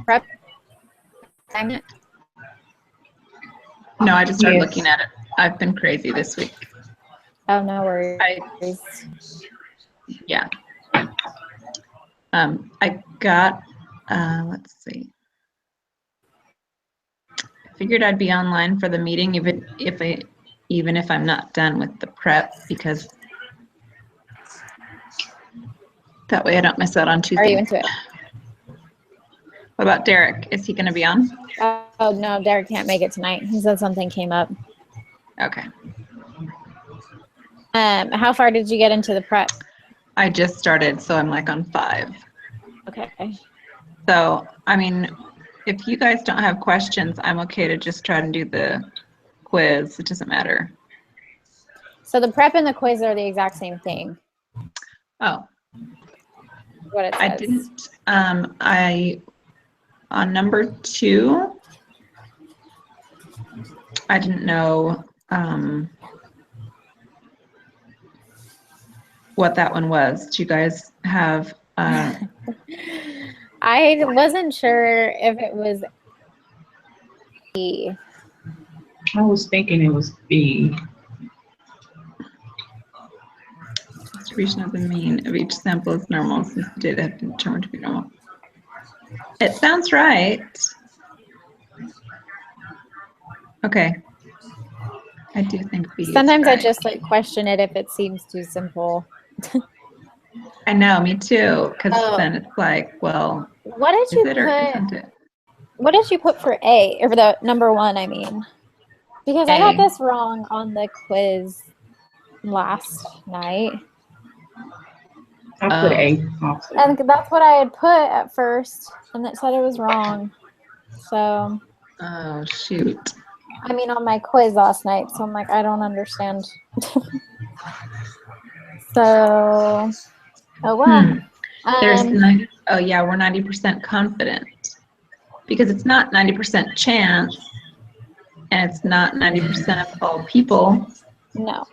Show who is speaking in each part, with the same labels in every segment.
Speaker 1: prep assignment?
Speaker 2: No, I just started looking at it. I've been crazy this week.
Speaker 1: Oh, no worries.
Speaker 2: Yeah. I got, let's see. I figured I'd be online for the meeting, even if I'm not done with the prep, because that way I don't miss out on two
Speaker 1: Are you
Speaker 2: things.
Speaker 1: into it?
Speaker 2: What about Derek? Is he going to be on?
Speaker 1: Oh, no, Derek can't make it tonight. He said something came up.
Speaker 2: Okay.
Speaker 1: How far did you get into the prep?
Speaker 2: I just started, so I'm like on 5.
Speaker 1: Okay.
Speaker 2: So, I mean, if you guys don't have questions, I'm okay to just try to do the quiz. It doesn't matter.
Speaker 1: So the prep and the quiz are the exact same thing.
Speaker 2: Oh.
Speaker 1: What it says.
Speaker 2: I didn't, on number 2, I didn't know what that one was. Do you guys have?
Speaker 1: I wasn't sure if it was B.
Speaker 3: I was thinking it was B.
Speaker 2: Distribution of the mean of each sample is normal since the data have been determined to be normal. It sounds right. Okay. I do think B is
Speaker 1: Sometimes
Speaker 2: right.
Speaker 1: I just like question it if it seems too simple.
Speaker 2: I know, me too. Because then it's like, well,
Speaker 1: what did you
Speaker 2: is it or isn't it?
Speaker 1: What did you put for A, or for the number 1? I mean, because I got this wrong on the quiz last night.
Speaker 3: I put A also.
Speaker 1: And that's what I had put at first, and it said it was wrong. So.
Speaker 2: Oh shoot.
Speaker 1: I mean, on my quiz last night, so I'm like, I don't understand. So, oh well.
Speaker 2: There's oh yeah, we're 90% confident because it's not 90% chance, and it's not 90% of all people.
Speaker 1: No.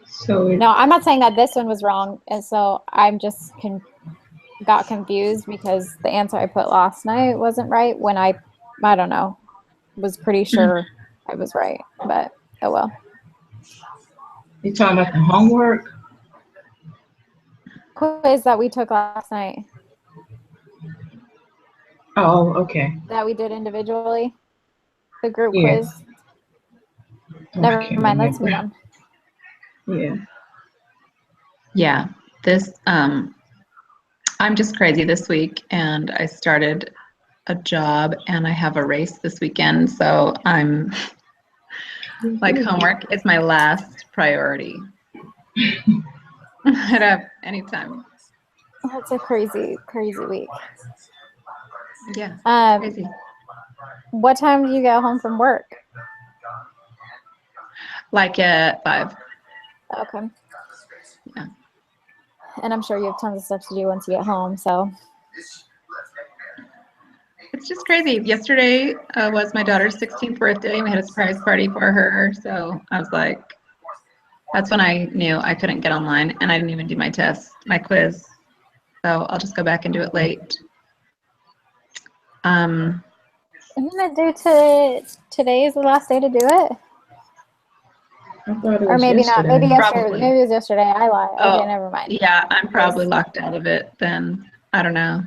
Speaker 3: So
Speaker 1: no, I'm not saying that this one was wrong, and so I'm just got confused because the answer I put last night wasn't right when I don't know, was pretty sure I was right, but oh well.
Speaker 3: You talking about the homework?
Speaker 1: Quiz that we took last night.
Speaker 3: Oh, okay.
Speaker 1: That we did individually. The group
Speaker 3: Yeah.
Speaker 1: quiz. Never mind, let's move on.
Speaker 3: Yeah.
Speaker 2: Yeah. This I'm just crazy this week, and I started a job and I have a race this weekend, so I'm like, homework is my last priority. I don't have any time.
Speaker 1: That's a crazy week.
Speaker 2: Yeah, crazy.
Speaker 1: What time do you get home from work?
Speaker 2: Like at 5.
Speaker 1: Okay.
Speaker 2: Yeah.
Speaker 1: And I'm sure you have tons of stuff to do once you get home, so.
Speaker 2: It's just crazy. Yesterday was my daughter's 16th birthday, and we had a surprise party for her, so I was like, that's when I knew I couldn't get online, and I didn't even do my quiz, so I'll just go back and do it late.
Speaker 1: I'm gonna do today is the last day to do it.
Speaker 3: I thought it was
Speaker 1: or maybe
Speaker 3: yesterday.
Speaker 1: not. Maybe yesterday.
Speaker 2: Probably.
Speaker 1: Maybe it was yesterday. I lied.
Speaker 2: Oh,
Speaker 1: okay, never mind.
Speaker 2: Yeah, I'm probably locked out of it then. I don't know.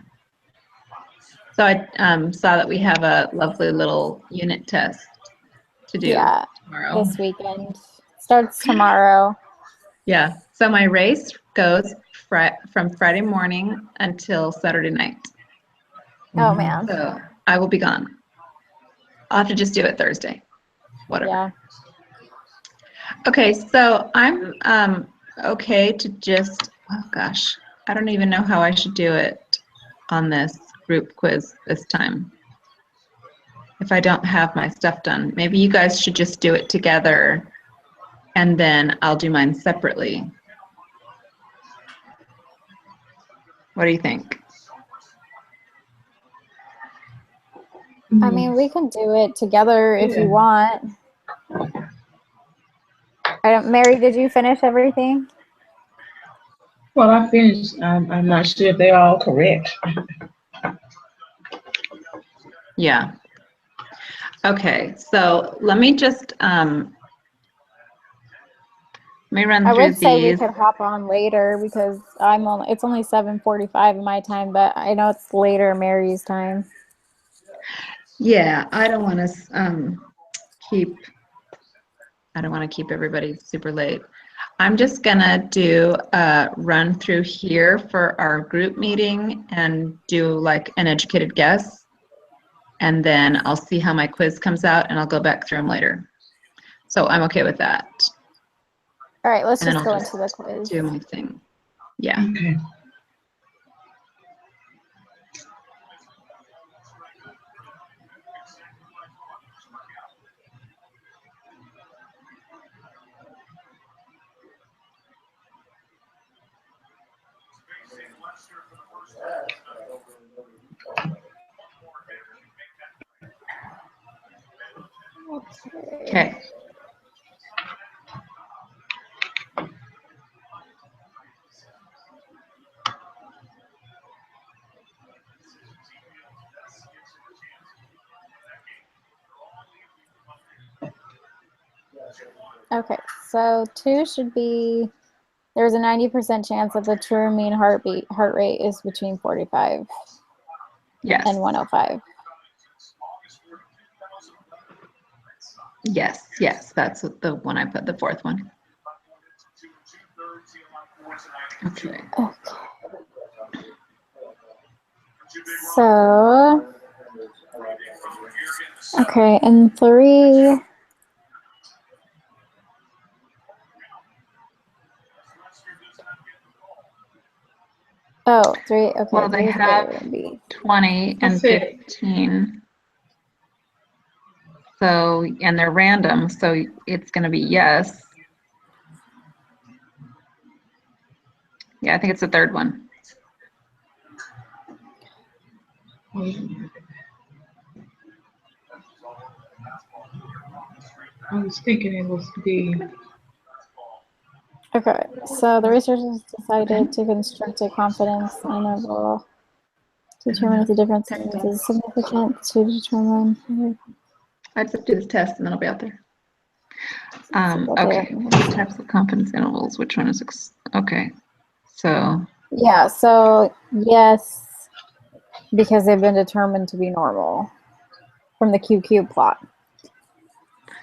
Speaker 2: So I saw that we have a lovely little unit test to do tomorrow.
Speaker 1: This weekend. Starts tomorrow.
Speaker 2: Yeah. So my race goes from Friday morning until Saturday night.
Speaker 1: Oh, man.
Speaker 2: So I will be gone. I'll have to just do it Thursday. Whatever.
Speaker 1: Yeah.
Speaker 2: Okay, so I'm okay to just, oh gosh, I don't even know how I should do it on this group quiz this time. If I don't have my stuff done, maybe you guys should just do it together and then I'll do mine separately. What do you think?
Speaker 1: I mean, we can do it together if you want. Mary, did you finish everything?
Speaker 3: Well, I finished. I'm not sure if they're all correct.
Speaker 2: Yeah. Okay, so let me just let me run
Speaker 1: I
Speaker 2: through
Speaker 1: would say we
Speaker 2: these.
Speaker 1: could hop on later because it's only 7:45 in my time, but I know it's later Mary's time.
Speaker 2: Yeah, I don't want to keep I don't want to keep everybody super late. I'm just gonna do a run through here for our group meeting and do like an educated guess. And then I'll see how my quiz comes out and I'll go back through them later. So I'm okay with that.
Speaker 1: All right, let's
Speaker 2: And then
Speaker 1: just
Speaker 2: I'll
Speaker 1: go
Speaker 2: just
Speaker 1: into the quiz.
Speaker 2: do my thing. Yeah.
Speaker 3: Okay.
Speaker 2: Okay.
Speaker 1: Okay, so 2 should be there's a 90% chance that the true mean heart rate is between 45
Speaker 2: Yes.
Speaker 1: and 105.
Speaker 2: Yes, yes, that's the one I put, the fourth one. Okay.
Speaker 1: So, okay, and 3. Oh, 3. Okay,
Speaker 2: Well, they
Speaker 1: 3 is
Speaker 2: have
Speaker 1: going to be
Speaker 2: 20 and 15. So, and they're random, so it's going to be yes. Yeah, I think it's the third one.
Speaker 3: I was thinking it was the.
Speaker 1: Okay, so the researchers decided to construct a confidence interval to determine if the difference is significant to determine.
Speaker 2: I just do this test and then I'll be out there.
Speaker 1: That they
Speaker 2: Okay,
Speaker 1: have-
Speaker 2: two types of confidence intervals. Which one is okay? So
Speaker 1: Yeah, so yes, because they've been determined to be normal from the QQ plot.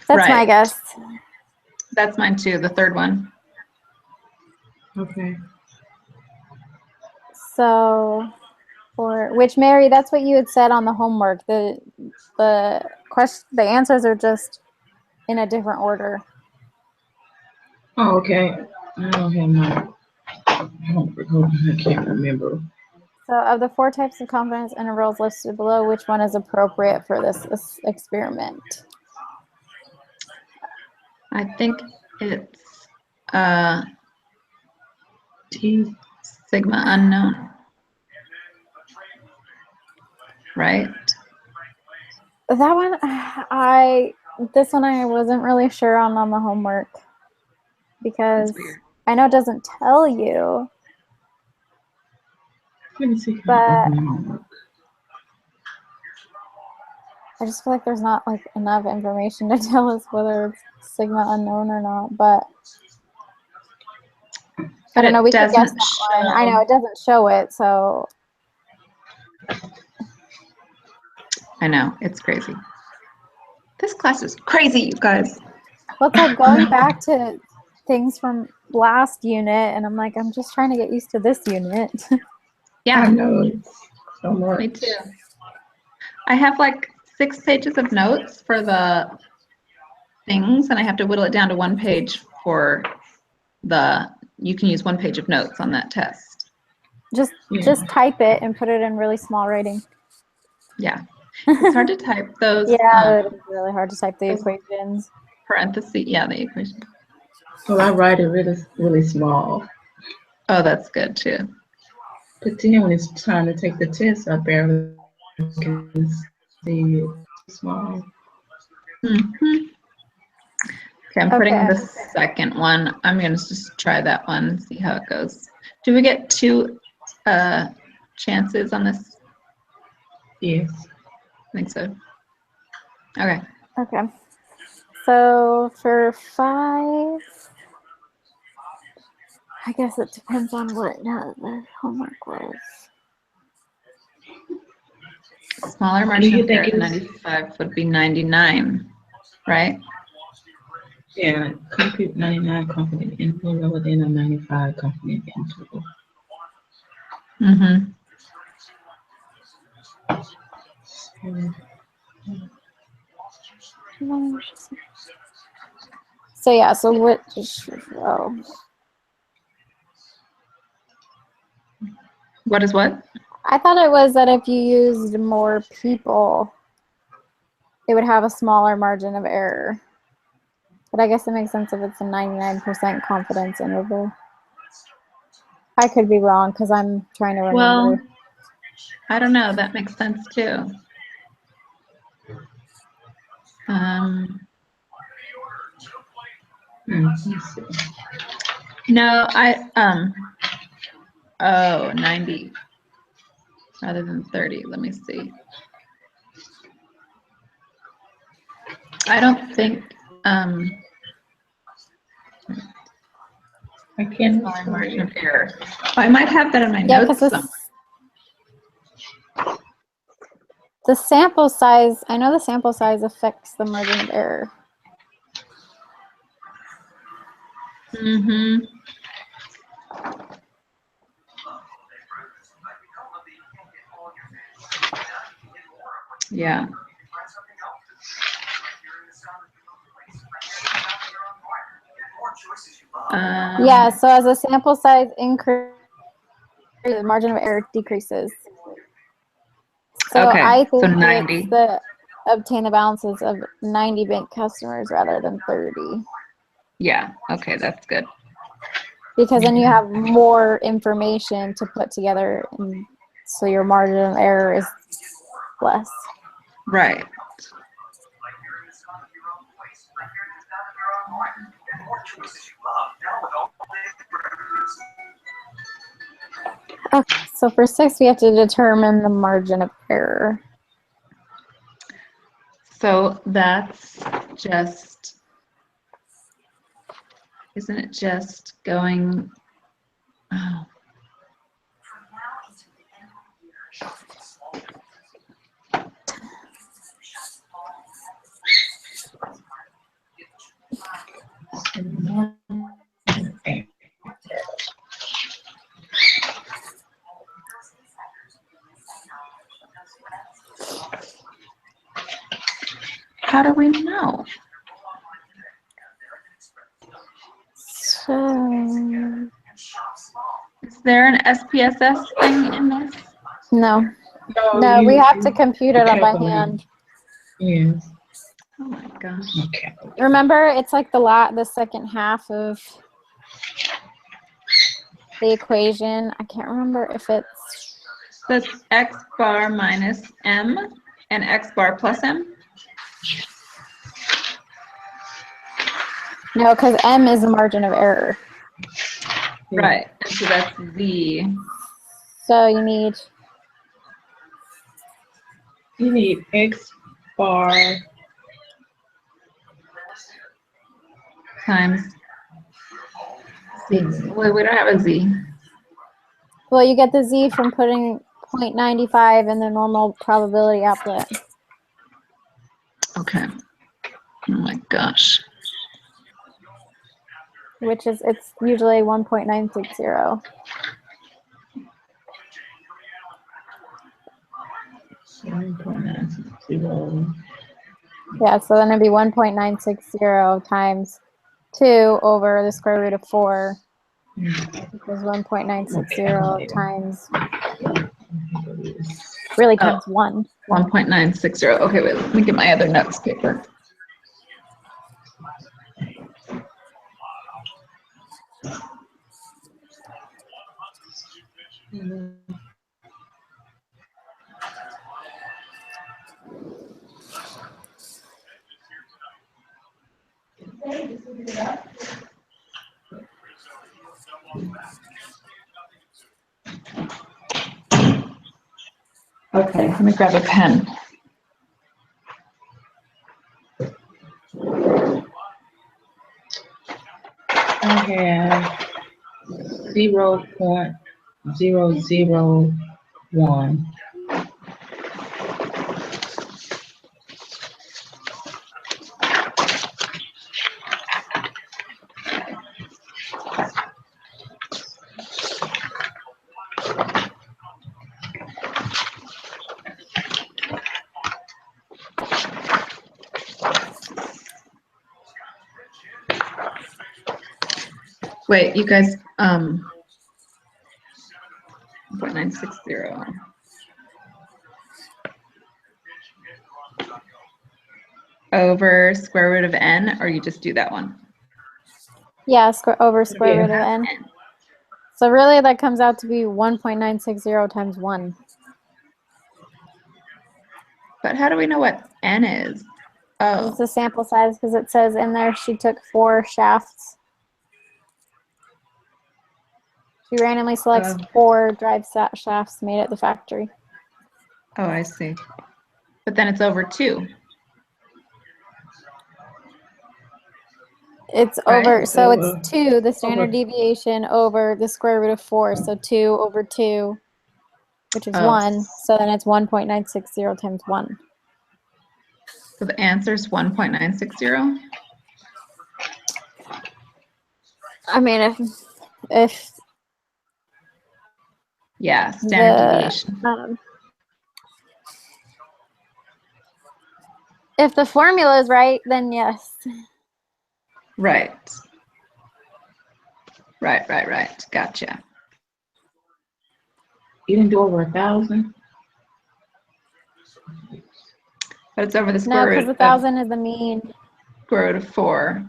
Speaker 1: That's my
Speaker 2: right.
Speaker 1: guess.
Speaker 2: That's mine too. The third one.
Speaker 3: Okay.
Speaker 1: So, for which Mary, that's what you had said on the homework. The answers are just in a different order.
Speaker 3: Oh, okay. I don't have my. I can't remember.
Speaker 1: So, of the 4 types of confidence intervals listed below, which one is appropriate for this experiment?
Speaker 2: I think it's
Speaker 3: T.
Speaker 2: sigma unknown. Right?
Speaker 1: That one, this one I wasn't really sure on the homework because I know it doesn't tell you,
Speaker 3: Let me see.
Speaker 1: but I just feel like there's not like enough information to tell us whether it's sigma unknown or not. But I don't know. We could guess that one. I know it doesn't show it, so
Speaker 2: I know, it's crazy. This class is crazy, you guys.
Speaker 1: well, it's like going back to things from last unit, and I'm like, I'm just trying to get used to this unit.
Speaker 2: Yeah,
Speaker 3: I know. So much.
Speaker 2: me too. I have like 6 pages of notes for the things, and I have to whittle it down to 1 page for you can use 1 page of notes on that test.
Speaker 1: Just type it and put it in really small writing.
Speaker 2: Yeah. It's hard to type those.
Speaker 1: Yeah, it's really hard to type the equations.
Speaker 2: Parentheses, yeah, the equation.
Speaker 3: Well, I write it really, really small.
Speaker 2: Oh, that's good too.
Speaker 3: But then when it's time to take the test, I barely can see it small.
Speaker 2: Mm-hmm. Okay, I'm putting in the second one. I'm going to just try that one, see how it goes. Do we get 2 chances on this?
Speaker 3: Yes.
Speaker 2: I think so. Okay.
Speaker 1: Okay. So for 5, I guess it depends on what the homework was.
Speaker 2: Smaller
Speaker 3: Do
Speaker 2: margin
Speaker 3: you
Speaker 2: of error
Speaker 3: think
Speaker 2: than
Speaker 3: it's
Speaker 2: 95 would be 99, right?
Speaker 3: yeah, compute 99 confident interval within a 95 confident interval?
Speaker 2: Mm-hmm.
Speaker 1: So yeah, so what? Oh,
Speaker 2: What is what?
Speaker 1: I thought it was that if you used more people, it would have a smaller margin of error. But I guess it makes sense if it's a 99% confidence interval. I could be wrong because I'm trying to remember.
Speaker 2: Well, I don't know. That makes sense too.
Speaker 3: Let's see.
Speaker 2: No, oh, 90 rather than 30. Let me see. I don't think,
Speaker 3: I can't
Speaker 2: smaller
Speaker 3: see
Speaker 2: margin of
Speaker 3: it.
Speaker 2: error. I might have that in my
Speaker 1: Yeah,
Speaker 2: notes
Speaker 1: because
Speaker 2: somewhere.
Speaker 1: the sample size, I know the sample size affects the margin of error.
Speaker 2: Mm-hmm. Yeah.
Speaker 1: Yeah, so as the sample size increases, the margin of error decreases. So
Speaker 2: Okay,
Speaker 1: I
Speaker 2: so
Speaker 1: think
Speaker 2: 90.
Speaker 1: it's the obtain the balances of 90 bank customers rather than 30.
Speaker 2: Yeah, okay, that's good.
Speaker 1: Because then you have more information to put together, and so your margin of error is less.
Speaker 2: Right.
Speaker 1: Okay, so for 6, we have to determine the margin of error.
Speaker 2: So that's just, isn't it just going, oh. How do we know?
Speaker 1: So,
Speaker 2: Is there an SPSS thing in this?
Speaker 1: no,
Speaker 3: No,
Speaker 1: we have to compute it by
Speaker 3: calculate.
Speaker 1: hand.
Speaker 3: Yes.
Speaker 2: Oh my gosh.
Speaker 3: Okay.
Speaker 1: Remember, it's like the second half of the equation. I can't remember if it's
Speaker 2: That's X bar minus M and X bar plus M?
Speaker 1: no, because M is the margin of error.
Speaker 2: Right, and so that's Z.
Speaker 1: So you need
Speaker 3: X bar
Speaker 2: Times Z. Wait, we don't have a Z.
Speaker 1: well, you get the Z from putting 0.95 in the normal probability applet.
Speaker 2: Okay. Oh my gosh.
Speaker 1: Which is, it's usually 1.960. Yeah, so then it'd be 1.960 times 2 over the square root of 4, equals 1.960 times, really times 1.
Speaker 2: 1.960. Okay, wait, let me get my other notes paper. Okay, let me grab a pen.
Speaker 3: have 0.001.
Speaker 2: Wait, you guys, 0.960. Over square root of n, or you just do that one?
Speaker 1: Yeah, over square
Speaker 3: Yeah.
Speaker 1: root of n. So really that comes out to be 1.960 times 1.
Speaker 2: But how do we know what n is? Oh,
Speaker 1: It's the sample size because it says in there she took 4 shafts. She randomly selects 4 drive shafts made at the factory.
Speaker 2: oh, I see. But then it's over 2.
Speaker 1: It's
Speaker 2: Right.
Speaker 1: over, so
Speaker 3: Over-
Speaker 1: it's 2, the standard
Speaker 3: over.
Speaker 1: deviation over the square root of 4. So 2 over 2, which is
Speaker 2: Oh.
Speaker 1: 1. So then it's 1.960 times 1.
Speaker 2: So the answer is 1.960?
Speaker 1: I mean, if
Speaker 2: Yeah, standard
Speaker 1: the
Speaker 2: deviation.
Speaker 1: if the formula is right, then yes.
Speaker 2: Right. Right. Gotcha.
Speaker 3: You didn't do over 1,000?
Speaker 2: But it's over the
Speaker 1: No,
Speaker 2: square
Speaker 1: because
Speaker 2: root
Speaker 1: the
Speaker 2: of
Speaker 1: 1,000 is the mean.
Speaker 2: square root of 4.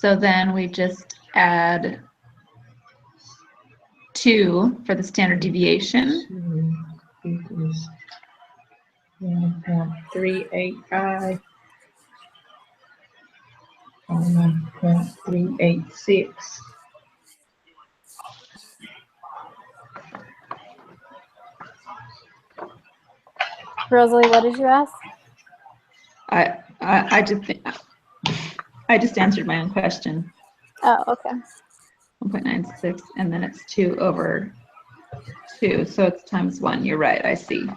Speaker 2: So then we just add 2 for the standard deviation.
Speaker 3: Equals 1.385 or 1.386.
Speaker 1: Rosalie, what did you ask?
Speaker 2: I just answered my own question.
Speaker 1: Oh, okay.
Speaker 2: 1.96, and then it's 2 over 2, so it's times 1. You're right, I see.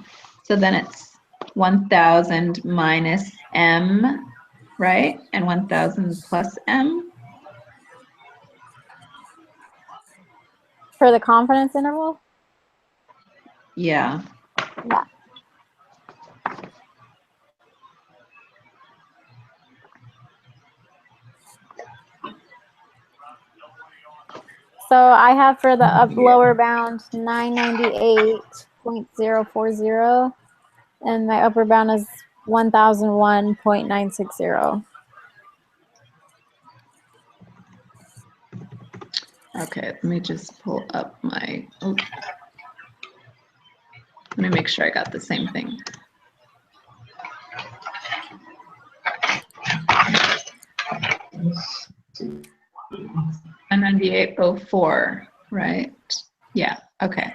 Speaker 2: So then it's 1,000 minus m, right? And 1,000 plus m.
Speaker 1: For the confidence interval?
Speaker 2: Yeah.
Speaker 1: Yeah. So I have for the lower bound 998.040, and my upper bound is 1001.960.
Speaker 2: Okay, let me just pull up my, let me make sure I got the same thing. 9804, right? Yeah, okay.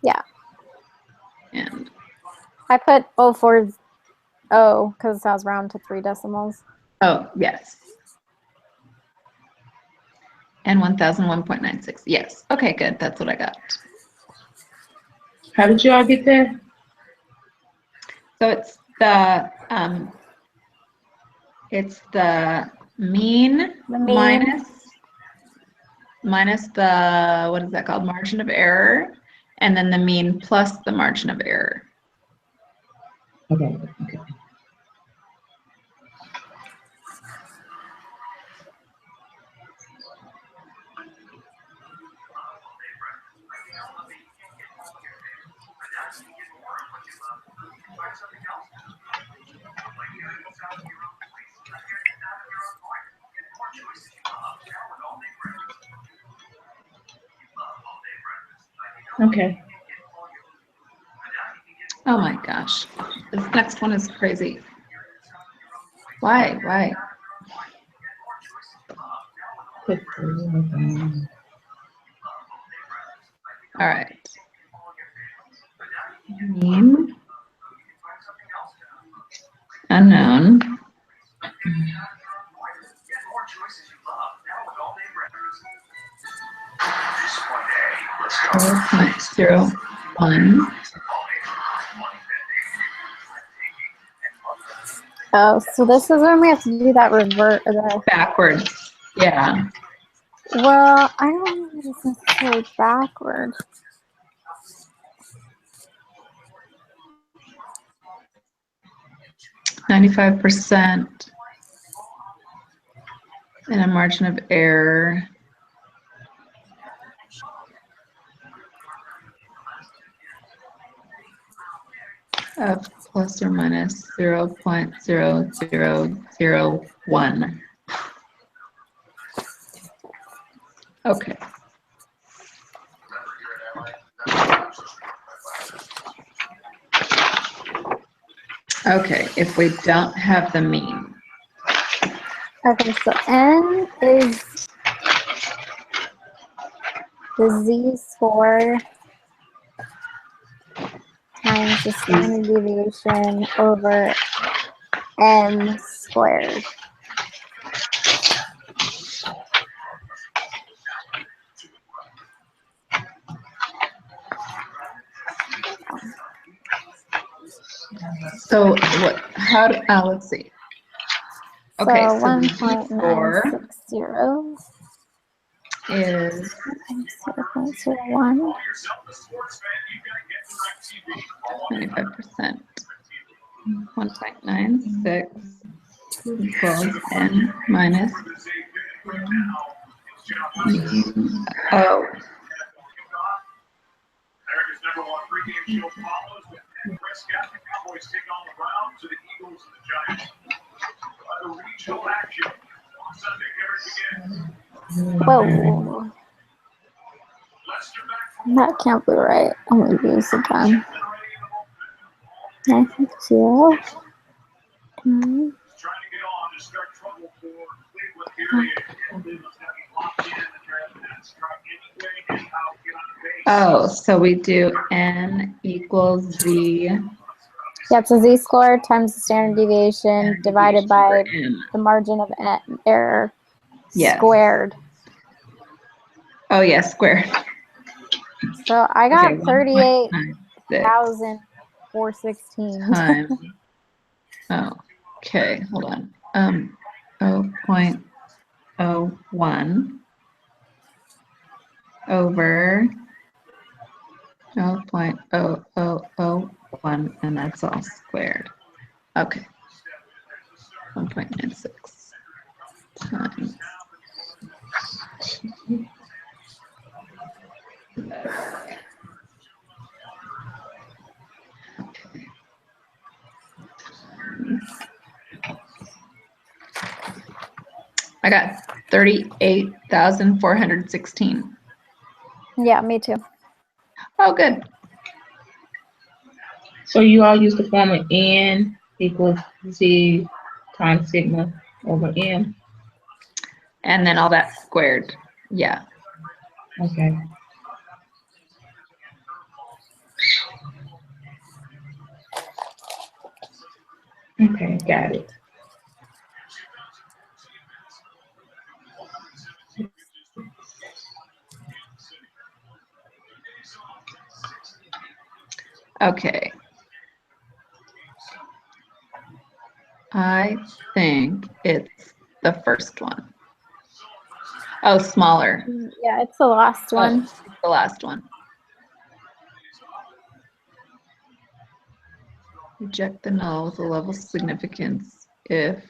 Speaker 1: Yeah.
Speaker 2: And
Speaker 1: I put 040 because I was round to 3 decimals.
Speaker 2: oh, yes. And 1001.96. Yes. Okay, good. That's what I got.
Speaker 3: How did you all get there?
Speaker 2: So it's the mean,
Speaker 1: The mean.
Speaker 2: minus the, what is that called? Margin of error, and then the mean plus the margin of error.
Speaker 3: Okay. Okay.
Speaker 2: Oh my gosh. This next one is crazy. Why?
Speaker 3: Put the
Speaker 2: All right. Mean. Unknown. .01.
Speaker 1: Oh, so this is when we have to do that revert.
Speaker 2: Backwards. Yeah.
Speaker 1: Well, I don't know if it's necessarily backward.
Speaker 2: .95% and a margin of error of plus or minus 0.0001. Okay. Okay, if we don't have the mean.
Speaker 1: Okay, so n is the z-score times the standard deviation over m squared.
Speaker 2: So what, how do, let's see. Okay,
Speaker 1: So
Speaker 2: so the z-score
Speaker 1: 1.960
Speaker 2: is
Speaker 1: 0.01.
Speaker 2: 95%. 1.96 equals n minus oh.
Speaker 4: America's #1 pregame show follows with Prescott. The Cowboys take on the Browns and the Eagles and the Giants. Other regional action on Sunday. Here it begins.
Speaker 1: Whoa. That can't be right. I'm going to do this again. 960.
Speaker 4: Trying to get on to start trouble for Cleveland here. Cleveland's having locked in the draft and strike anyway, anyhow, get on the base.
Speaker 2: Oh, so we do n equals z.
Speaker 1: Yeah, it's a z-score times the standard deviation divided by
Speaker 2: m.
Speaker 1: the margin of error
Speaker 2: Yes.
Speaker 1: squared.
Speaker 2: Oh, yeah, squared.
Speaker 1: So I got
Speaker 2: Okay, 1.96
Speaker 1: 38,416.
Speaker 2: times. Oh, okay, hold on. 0.01 over 0.0001, and that's all squared. Okay. 1.96 times. I got 38,416.
Speaker 1: Yeah, me too.
Speaker 2: Oh, good.
Speaker 3: So you all use the formula n equals z times sigma over m.
Speaker 2: And then all that squared. Yeah.
Speaker 3: Okay. Okay, got it.
Speaker 2: Okay. I think it's the first one. Oh, smaller.
Speaker 1: Yeah, it's the last one.
Speaker 2: Oh, it's the last one. Reject the null with a level significance. If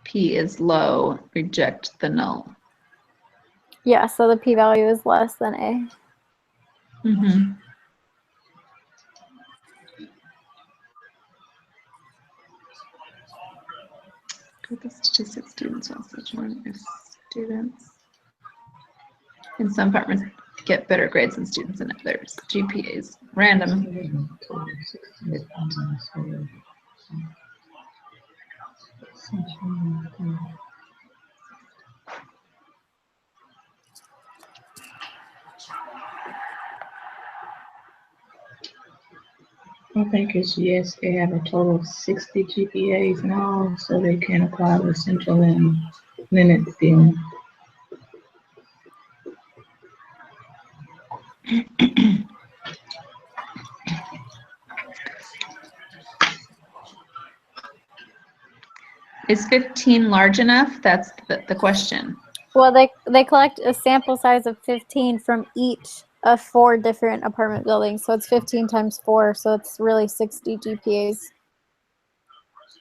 Speaker 2: p is low, reject the null.
Speaker 1: Yeah, so the p-value is less than a.
Speaker 2: Mm-hmm. Group of statistics students also join if students in some departments get better grades than students in others. GPAs random.
Speaker 3: I think it's yes. They have a total of 60 GPAs in all, so they can apply the central and limit theorem.
Speaker 2: Is 15 large enough? That's the question.
Speaker 1: Well, they collect a sample size of 15 from each of 4 different apartment buildings, so it's 15 times 4, so it's really 60 GPAs.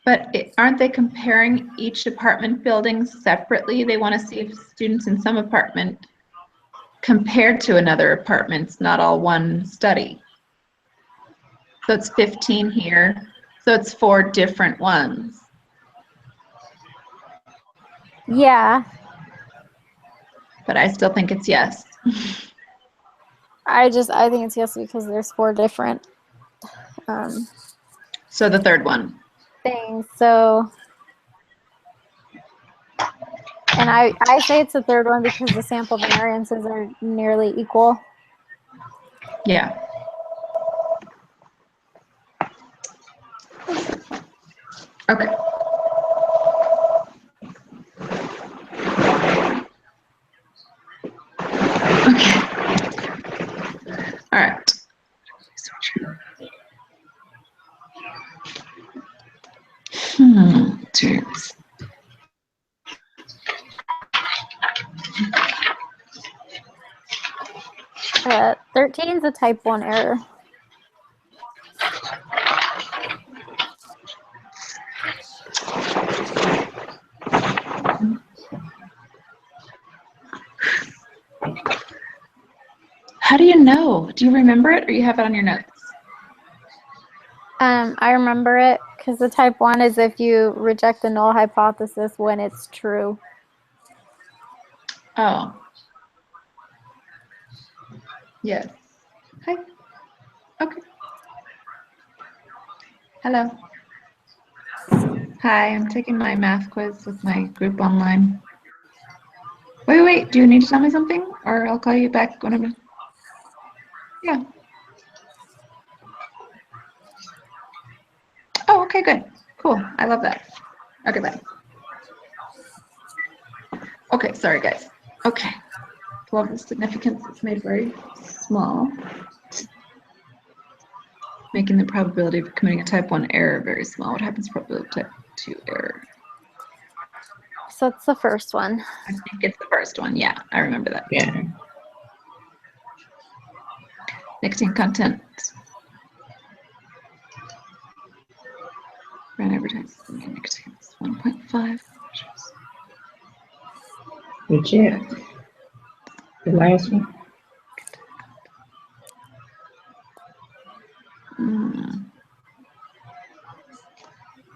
Speaker 2: But aren't they comparing each apartment building separately? They want to see if students in some apartment compared to another apartment's not all one study. So it's 15 here. So it's 4 different ones.
Speaker 1: Yeah,
Speaker 2: But I still think it's yes.
Speaker 1: I think it's yes because there's 4 different
Speaker 2: So the third one.
Speaker 1: things. So, and I say it's the third one because the sample variances are nearly equal.
Speaker 2: Yeah. Okay. Okay. All right. Terms.
Speaker 1: 13 is a type 1 error.
Speaker 2: How do you know? Do you remember it or you have it on your notes?
Speaker 1: I remember it because the type 1 is if you reject the null hypothesis when it's true.
Speaker 2: Oh. Yes. Hi. Okay. Hello. Hi, I'm taking my math quiz with my group online. Wait. Do you need to tell me something? Or I'll call you back whenever. Yeah. Oh, okay, good. Cool. I love that. Okay, bye. Okay, sorry, guys. Okay. 12 is significance is made very small, making the probability of committing a type 1 error very small. What happens to probability of type 2 error?
Speaker 1: So it's the first one.
Speaker 2: I think it's the first one. Yeah, I remember that.
Speaker 3: Yeah.
Speaker 2: Nicotine content. Brand advertising nicotine is 1.5.
Speaker 3: Reject. The last one.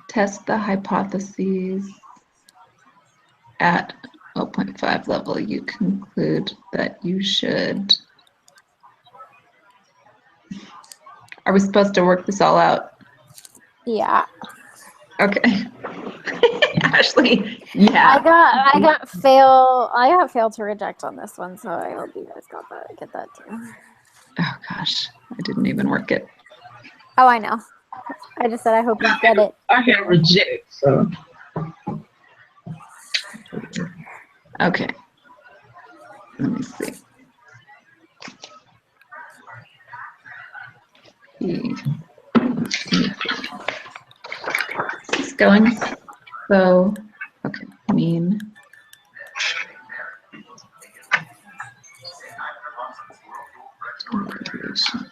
Speaker 2: Test the hypotheses at 0.5 level. You conclude that you should. Are we supposed to work this all out?
Speaker 1: Yeah.
Speaker 2: Okay. Ashley, yeah.
Speaker 1: I got fail to reject on this one, so I hope you guys get that too.
Speaker 2: Oh gosh, I didn't even work it.
Speaker 1: Oh, I know. I just said I hope you get it.
Speaker 3: I have reject, so.
Speaker 2: Okay. Let me see. This is going so, okay, mean. Deviation.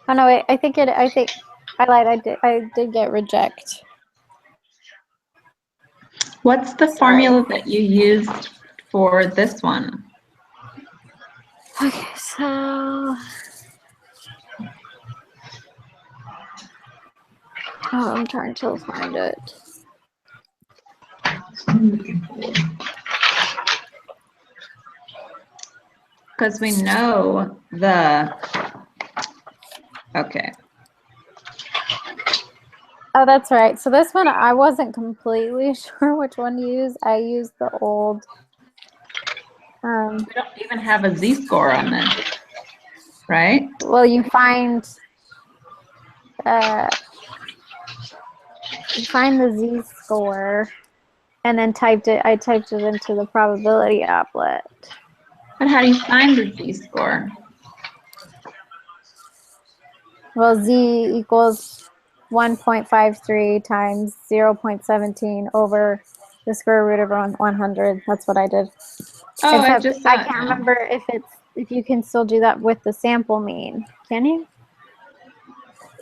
Speaker 1: Oh no, wait, I think I lied. I did get reject.
Speaker 2: What's the formula that you used for this one?
Speaker 1: Okay, so I'm trying to find it.
Speaker 2: Because we know the Okay.
Speaker 1: Oh, that's right. So this one, I wasn't completely sure which one to use. I used the old.
Speaker 2: We don't even have a z-score on this, right?
Speaker 1: Well, you find the z-score, and then I typed it into the probability applet.
Speaker 2: But how do you find the z-score?
Speaker 1: Well, z equals 1.53 times 0.17 over the square root of 100. That's what I did.
Speaker 2: Oh, I
Speaker 1: Except
Speaker 2: just saw
Speaker 1: I
Speaker 2: it
Speaker 1: can't
Speaker 2: now.
Speaker 1: remember if you can still do that with the sample mean. Can you?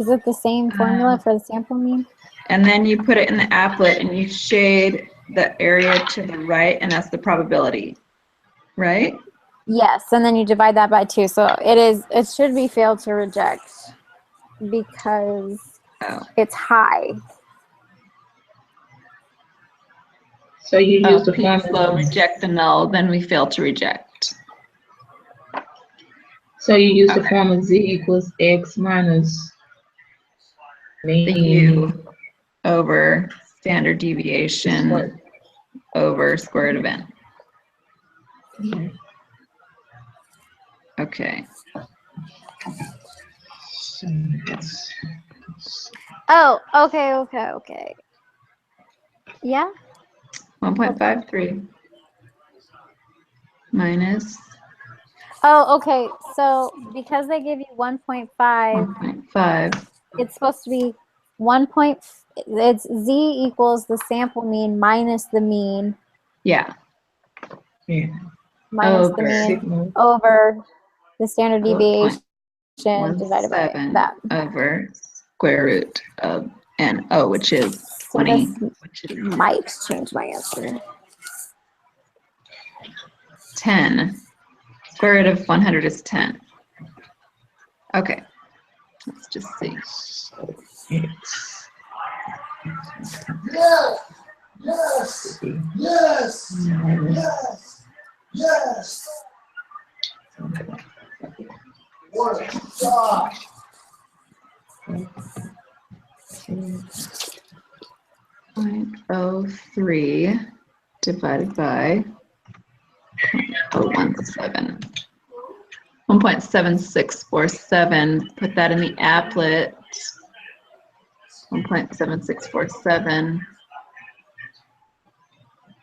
Speaker 1: Is it the same formula for the sample mean?
Speaker 2: And then you put it in the applet and you shade the area to the right, and that's the probability, right?
Speaker 1: Yes, and then you divide that by 2. So it should be failed to reject because
Speaker 2: Oh.
Speaker 1: it's high.
Speaker 3: So you use the
Speaker 2: P slow,
Speaker 3: formula.
Speaker 2: reject the null, then we fail to reject.
Speaker 3: So you use the
Speaker 2: Okay.
Speaker 3: formula z equals x minus
Speaker 2: The
Speaker 3: mean
Speaker 2: u over standard deviation
Speaker 3: squared.
Speaker 2: over square root of n.
Speaker 3: Okay.
Speaker 2: Okay.
Speaker 3: So that's
Speaker 1: Oh, okay. Yeah?
Speaker 2: 1.53 minus
Speaker 1: Oh, okay. So because they give you 1.5,
Speaker 2: 1.5.
Speaker 1: it's supposed to be it's z equals the sample mean minus the mean
Speaker 2: Yeah.
Speaker 3: yeah.
Speaker 1: minus the
Speaker 2: Over
Speaker 1: mean
Speaker 3: Signal.
Speaker 1: over the standard deviation divided by
Speaker 2: 0.17
Speaker 1: that.
Speaker 2: over square root of n, which is
Speaker 1: So
Speaker 2: 20.
Speaker 1: this might change my answer.
Speaker 2: 10. Square root of 100 is 10. Okay. Let's just see.
Speaker 3: So it's
Speaker 4: Yes. Yes.
Speaker 3: minus
Speaker 4: Yes. What a shot.
Speaker 2: 0.03 divided by 0.017. 1.7647. Put that in the applet. 1.7647.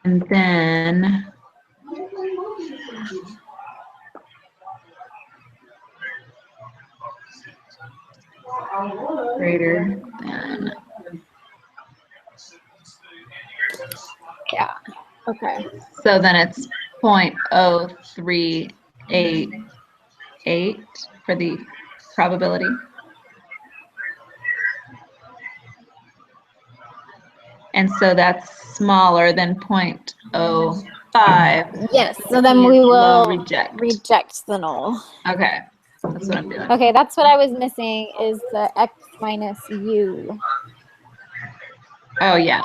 Speaker 2: And then greater than.
Speaker 1: Yeah. Okay.
Speaker 2: So then it's 0.0388 for the probability. And so that's smaller than 0.05.
Speaker 1: Yes. So then we
Speaker 2: Is low
Speaker 1: will reject the null.
Speaker 2: Okay, that's what I'm doing.
Speaker 1: Okay, that's what I was missing is the x minus u.
Speaker 2: Oh, yeah.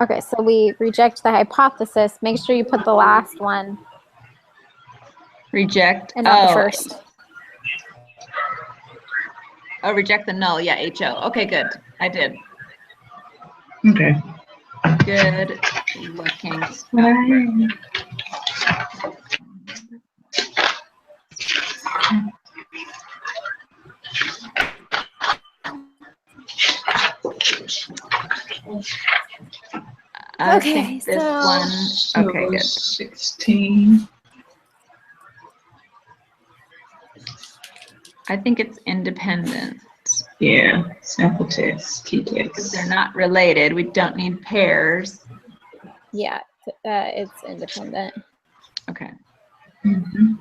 Speaker 1: Okay, so we reject the hypothesis. Make sure you put the last one
Speaker 2: Reject.
Speaker 1: and not the first.
Speaker 2: Oh, reject the null. Yeah, HO. Okay, good. I did.
Speaker 3: okay.
Speaker 2: Good looking. I
Speaker 1: Okay,
Speaker 2: think this
Speaker 1: so-
Speaker 2: one. Okay,
Speaker 3: So
Speaker 2: good.
Speaker 3: 16.
Speaker 2: I think it's independent
Speaker 3: Yeah. Sample test.
Speaker 2: because
Speaker 3: T-test.
Speaker 2: they're not related. We don't need pairs.
Speaker 1: Yeah, it's independent.
Speaker 2: Okay.
Speaker 3: Mhm.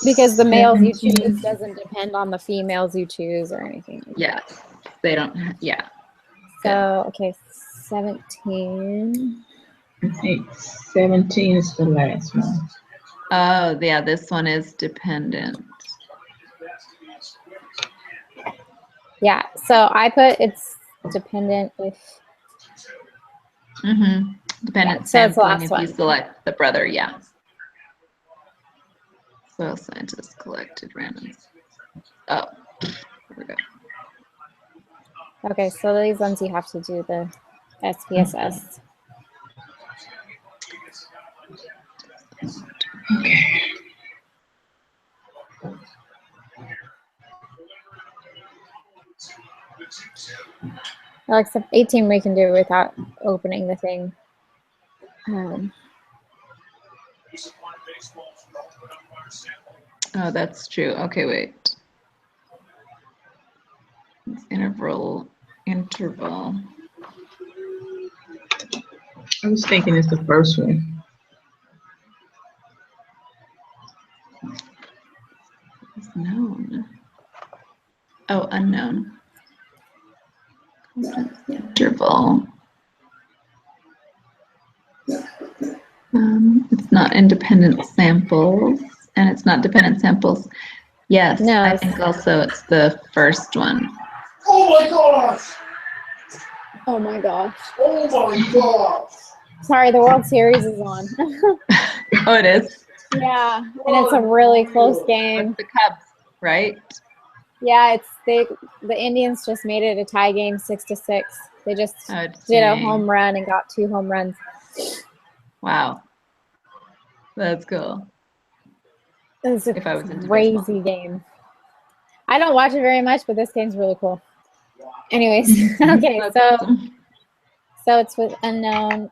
Speaker 1: Because the males you
Speaker 3: 17.
Speaker 1: choose doesn't depend on the females you choose or anything like
Speaker 2: Yeah. They don't. Yeah.
Speaker 1: that. So, okay, 17.
Speaker 3: I think 17 is the last one.
Speaker 2: Oh, yeah. This one is dependent.
Speaker 1: Yeah, so I put it's dependent if,
Speaker 2: Mm-hmm. Dependent
Speaker 1: Yeah, so it's the
Speaker 2: sampling
Speaker 1: last
Speaker 2: if
Speaker 1: one.
Speaker 2: you select the brother. Yeah. Soil scientists collected random
Speaker 1: Okay, so these ones you have to do the SPSS.
Speaker 3: Okay.
Speaker 1: Well, except 18 we can do without opening the thing.
Speaker 2: Oh, that's true. Okay, wait. It's interval.
Speaker 3: I was thinking it's the first one.
Speaker 2: It's known. Oh, unknown. Interval. It's not independent samples, and it's not dependent samples. Yes,
Speaker 1: No,
Speaker 2: I think also it's the first one.
Speaker 4: Oh my gosh!
Speaker 1: oh my gosh.
Speaker 4: Oh my gosh!
Speaker 1: Sorry, the World Series is on.
Speaker 2: Oh, it is?
Speaker 1: Yeah, and it's a really close game.
Speaker 2: It's the Cubs, right?
Speaker 1: Yeah, it's the Indians just made it a tie game, 6-6. They just
Speaker 2: Oh,
Speaker 1: did a
Speaker 2: dang.
Speaker 1: home run and got 2 home runs.
Speaker 2: Wow. That's cool.
Speaker 1: It was a
Speaker 2: If I was into
Speaker 1: crazy
Speaker 2: baseball.
Speaker 1: game. I don't watch it very much, but this game's really cool. Anyways, okay,
Speaker 2: That's
Speaker 1: so
Speaker 2: awesome.
Speaker 1: it's with unknown.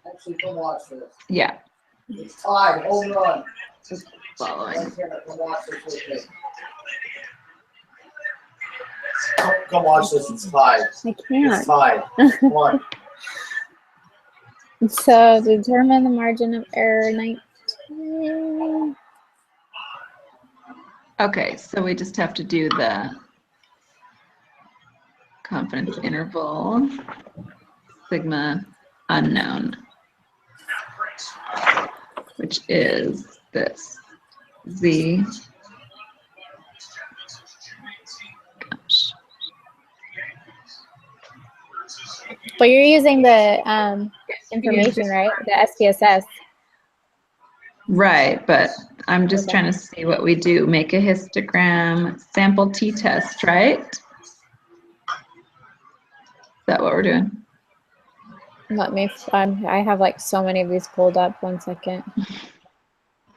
Speaker 4: Actually, come watch this.
Speaker 2: Yeah.
Speaker 4: It's tied, home run.
Speaker 2: Just following.
Speaker 4: Come watch this with me. Come watch this, it's tied.
Speaker 1: I
Speaker 4: It's
Speaker 1: can't.
Speaker 4: tied. Come on.
Speaker 1: So determine the margin of error 19.
Speaker 2: Okay, so we just have to do the confidence interval, sigma unknown, which is this z. Gosh.
Speaker 1: But you're using the information, right? The SPSS.
Speaker 2: Right, but I'm just trying to see what we do. Make a histogram, sample t-test, right? Is that what we're doing?
Speaker 1: Let me. I have like so many of these pulled up. 1 second.
Speaker 3: Let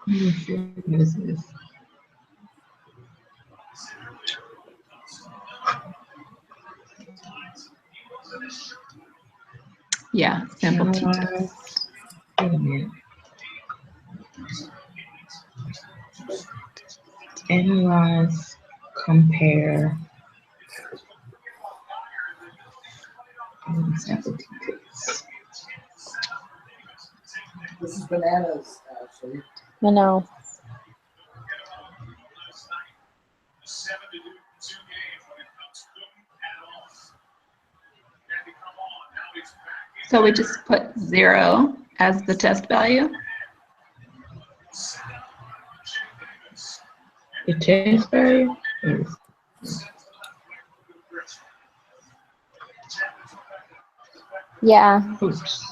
Speaker 3: me see what this is.
Speaker 2: Yeah, sample t-test.
Speaker 3: Wait a minute. Analyze, compare. Sample t-test.
Speaker 4: This is bananas, actually.
Speaker 1: I know.
Speaker 2: So we just put 0 as the test value.
Speaker 3: The test value?
Speaker 1: Yeah.
Speaker 3: Oops.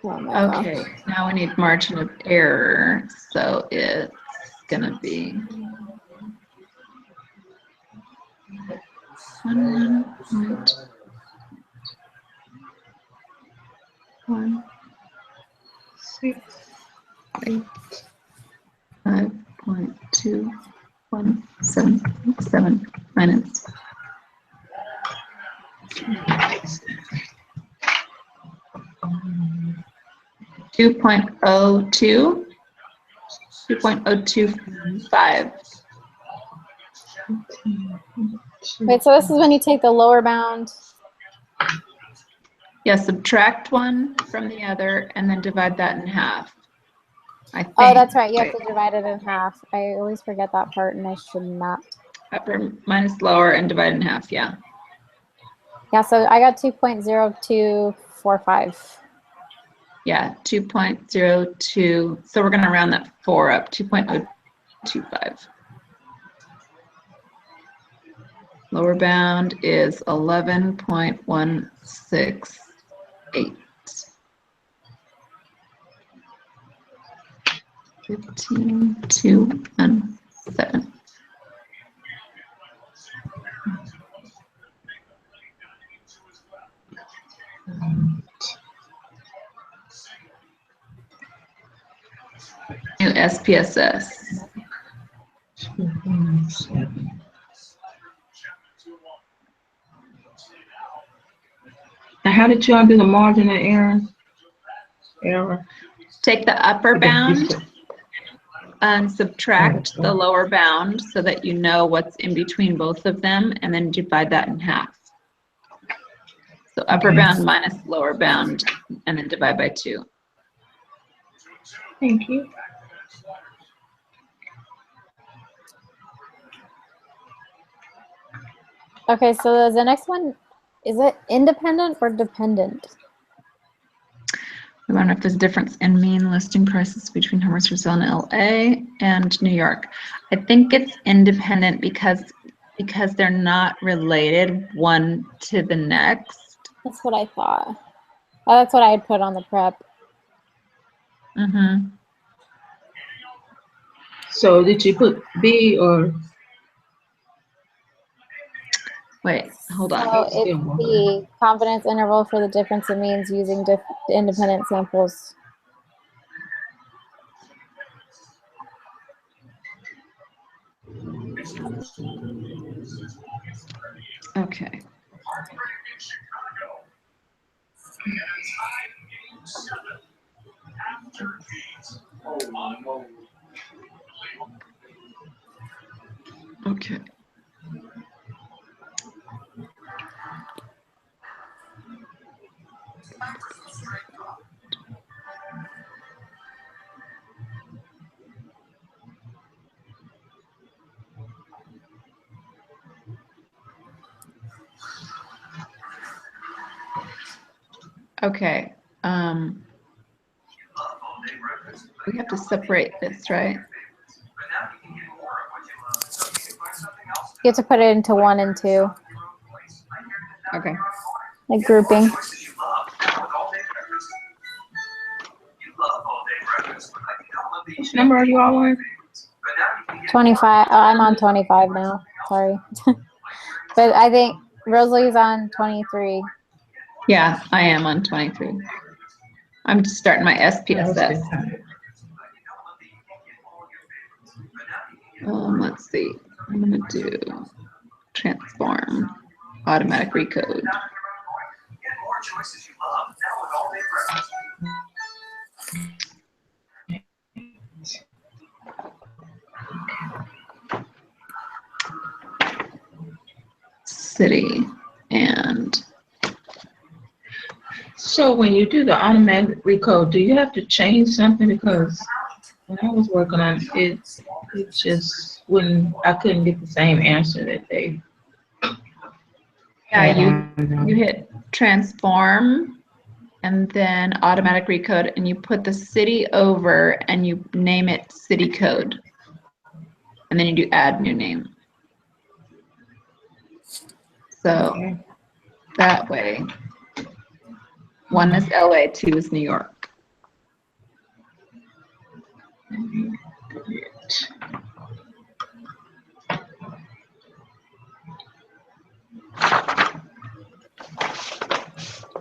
Speaker 1: Oh my gosh.
Speaker 2: Okay, now we need margin of error. So it's gonna be 5.2177 minus 2.02, 2.025.
Speaker 1: Wait, so this is when you take the lower bound.
Speaker 2: Yeah, subtract one from the other and then divide that in half. I think.
Speaker 1: Oh, that's right. You have to divide it in half. I always forget that part, and I should not.
Speaker 2: Upper minus lower and divide in half, yeah.
Speaker 1: Yeah, so I got 2.0245.
Speaker 2: Yeah, 2.02. So we're going to round that 4 up. 2.0. 11.25. Lower bound is 11.168. 15, 2, and 7. New SPSS.
Speaker 3: 2.7. Now, how did y'all do the margin of error?
Speaker 2: Take the upper bound and subtract the lower bound so that you know what's in between both of them, and then divide that in half. So upper bound minus lower bound, and then divide by 2.
Speaker 3: Thank you.
Speaker 1: Okay, so the next one, is it independent or dependent?
Speaker 2: We wonder if there's a difference in mean listing prices between homes for sale in LA and New York. I think it's independent because they're not related one to the next.
Speaker 1: That's what I thought. Oh, that's what I had put on the prep.
Speaker 2: Mm-hmm.
Speaker 3: So did you put B or?
Speaker 2: Wait, hold on.
Speaker 1: So it's the confidence interval for the difference in means using independent samples.
Speaker 2: Okay. Okay. Okay. We have to separate this, right?
Speaker 1: You have to put it into 1 and 2,
Speaker 2: Okay.
Speaker 1: like grouping.
Speaker 3: Which number are you all on?
Speaker 1: 25. Oh, I'm on 25 now. Sorry. But I think Rosalie's on 23.
Speaker 2: Yeah, I am on 23. I'm just starting my SPSS. Let's see. I'm gonna do transform, automatic recode. City and
Speaker 3: So when you do the automatic recode, do you have to change something? Because when I was working on it, it just wouldn't, I couldn't get the same answer that they
Speaker 2: yeah,
Speaker 3: had.
Speaker 2: you hit transform and then automatic recode, and you put the city over and you name it city code, and then you do add new name. So that way, 1 is LA, 2 is New York.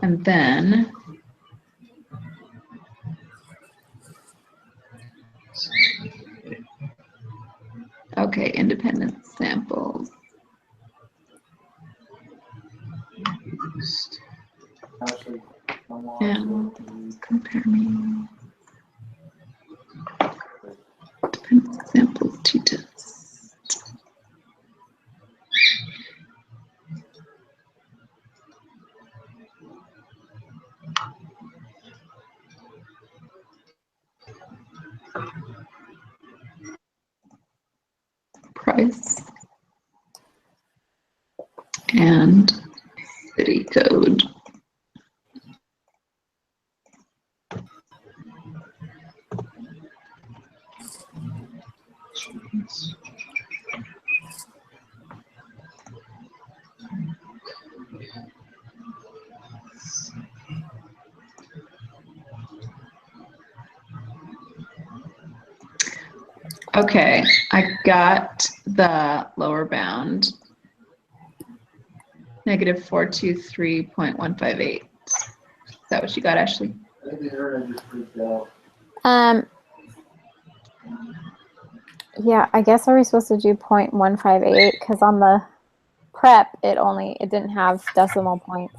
Speaker 2: And then okay, independent samples. And compare me. Independent samples t-test. Price and city code. Okay, I got the lower bound. Negative 423.158. Is that what you got, Ashley?
Speaker 1: Yeah, I guess are we supposed to do 0.158 because on the prep it didn't have decimal points.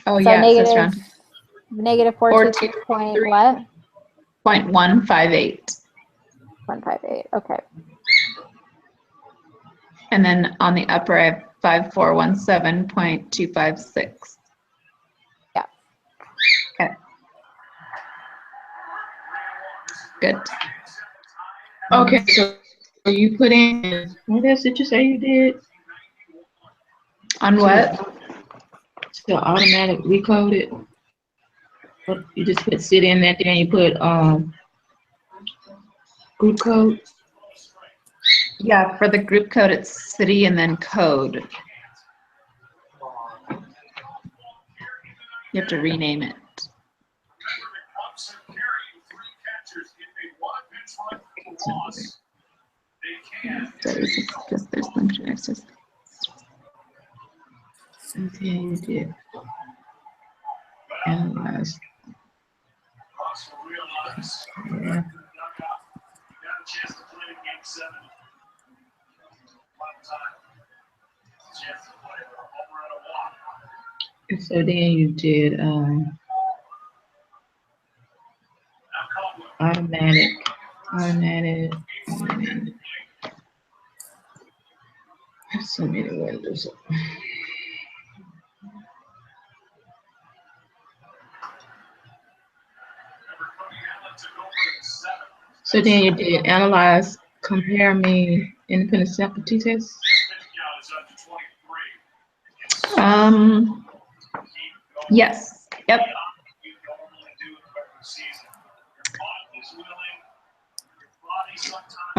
Speaker 2: Oh,
Speaker 1: So
Speaker 2: yeah, it says round.
Speaker 1: negative 423 point what?
Speaker 2: 0.158.
Speaker 1: 158. Okay.
Speaker 2: And then on the upper, I have 5417.256.
Speaker 1: Yeah.
Speaker 2: Okay. Good.
Speaker 3: Okay, so you put in, what else did you say you did?
Speaker 2: On what?
Speaker 3: To automatic recode it? What, you just put sit in that there and you put group code?
Speaker 2: Yeah, for the group code, it's city and then code. You have to rename it. So it's just there's limited access.
Speaker 3: Okay, you did. Analyze. Yeah. So then you did automatic. There's so many windows. So then you did analyze, compare me, independent sample t-test.
Speaker 2: Yes. Yep.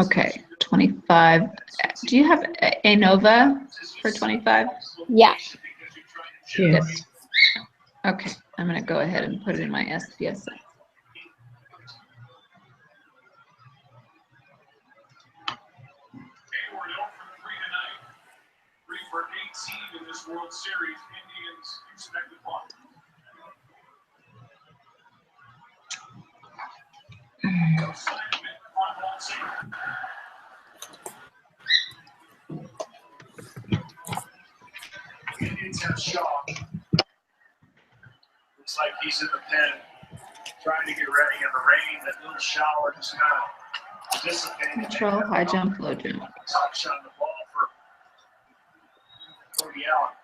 Speaker 2: Okay, 25. Do you have ANOVA for 25?
Speaker 1: Yeah.
Speaker 3: Yes.
Speaker 2: Okay, I'm going to go ahead and put it in my SPSS.
Speaker 4: For 18 in this World Series, Indians expected one. Indians have Shaw. Looks like he's in the pen, trying to get ready in the rain. That little shower just kind of dissipated.
Speaker 2: Control, high jump, low jump.
Speaker 4: Touch on the ball for Cody Allen.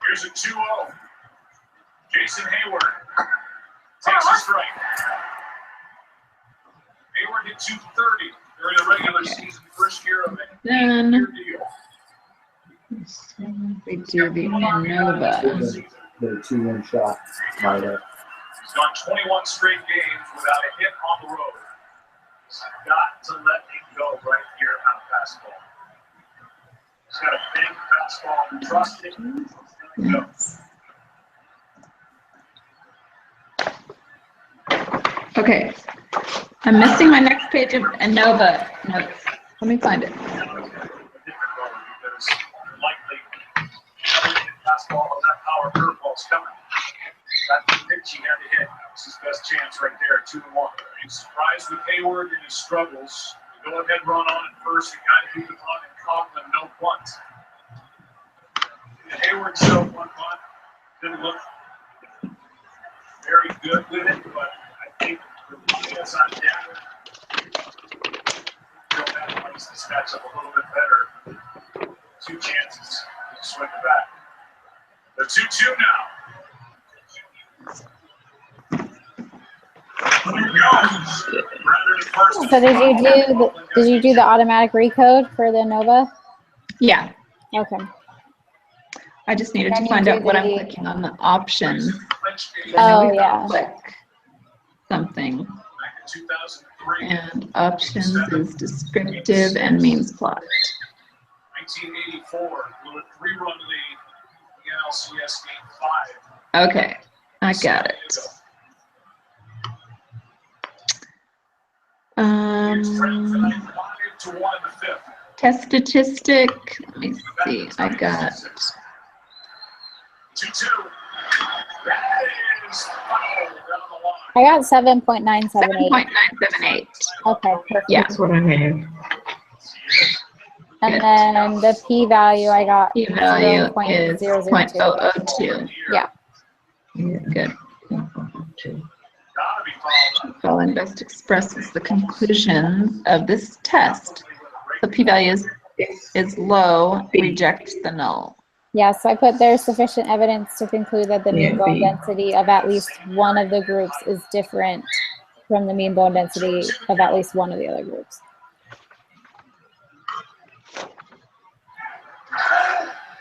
Speaker 4: Here's a 2-0. Jason Hayward takes a strike. Hayward hit 230 during the regular season, first year of it.
Speaker 2: Then
Speaker 4: Year deal.
Speaker 2: we do the ANOVA.
Speaker 5: The 2-1 shot right up.
Speaker 4: He's gone 21 straight games without a hit on the road. He's got to let it go right here on fastball. He's got a big fastball and trust it. Go.
Speaker 2: Okay, I'm missing my next page of ANOVA notes. Let me find it.
Speaker 4: Because likely fastball and that power curveball's coming. That's the pitch he had to hit. That was his best chance right there, 2-1. He's surprised with Hayward in his struggles. The go-ahead run on at first, the guy who the bunt and Conklin no bunt. Hayward showed one bunt, didn't look very good with it, but I think the defense on down, that likes this matchup a little bit better. 2 chances to swing the bat. They're 2-2 now.
Speaker 1: So did you do the automatic recode for the ANOVA?
Speaker 2: Yeah,
Speaker 1: Okay.
Speaker 2: I just needed
Speaker 1: Then
Speaker 2: to
Speaker 1: you
Speaker 2: find
Speaker 1: do
Speaker 2: out what I'm
Speaker 1: the-
Speaker 2: clicking on the options.
Speaker 1: Oh, yeah.
Speaker 2: Click. something.
Speaker 4: Back in 2003,
Speaker 2: And options is descriptive and means plot.
Speaker 4: 1984, blew a 3-run lead. The NLCS Game 5.
Speaker 2: Okay, I got it.
Speaker 4: Here's Trent tonight, 5-1 in the 5th.
Speaker 2: Test statistic. Let me see. I got
Speaker 4: 2-2. That is foul down the
Speaker 1: I
Speaker 4: line.
Speaker 1: got 7.978.
Speaker 2: 7.978.
Speaker 1: Okay, perfect.
Speaker 2: Yeah.
Speaker 3: That's what I have.
Speaker 1: And then the p-value I got
Speaker 2: P-value is
Speaker 1: 0.002.
Speaker 2: 0.002.
Speaker 1: Yeah.
Speaker 3: Yeah.
Speaker 2: Good.
Speaker 4: Gotta be fouled up.
Speaker 2: Following best expresses the conclusions of this test. The p-value is low. Reject the null.
Speaker 1: Yeah, so I put there's sufficient evidence to conclude that the mean
Speaker 3: Yeah,
Speaker 1: bone
Speaker 3: B.
Speaker 1: density of at least one of the groups is different from the mean bone density of at least one of the other groups.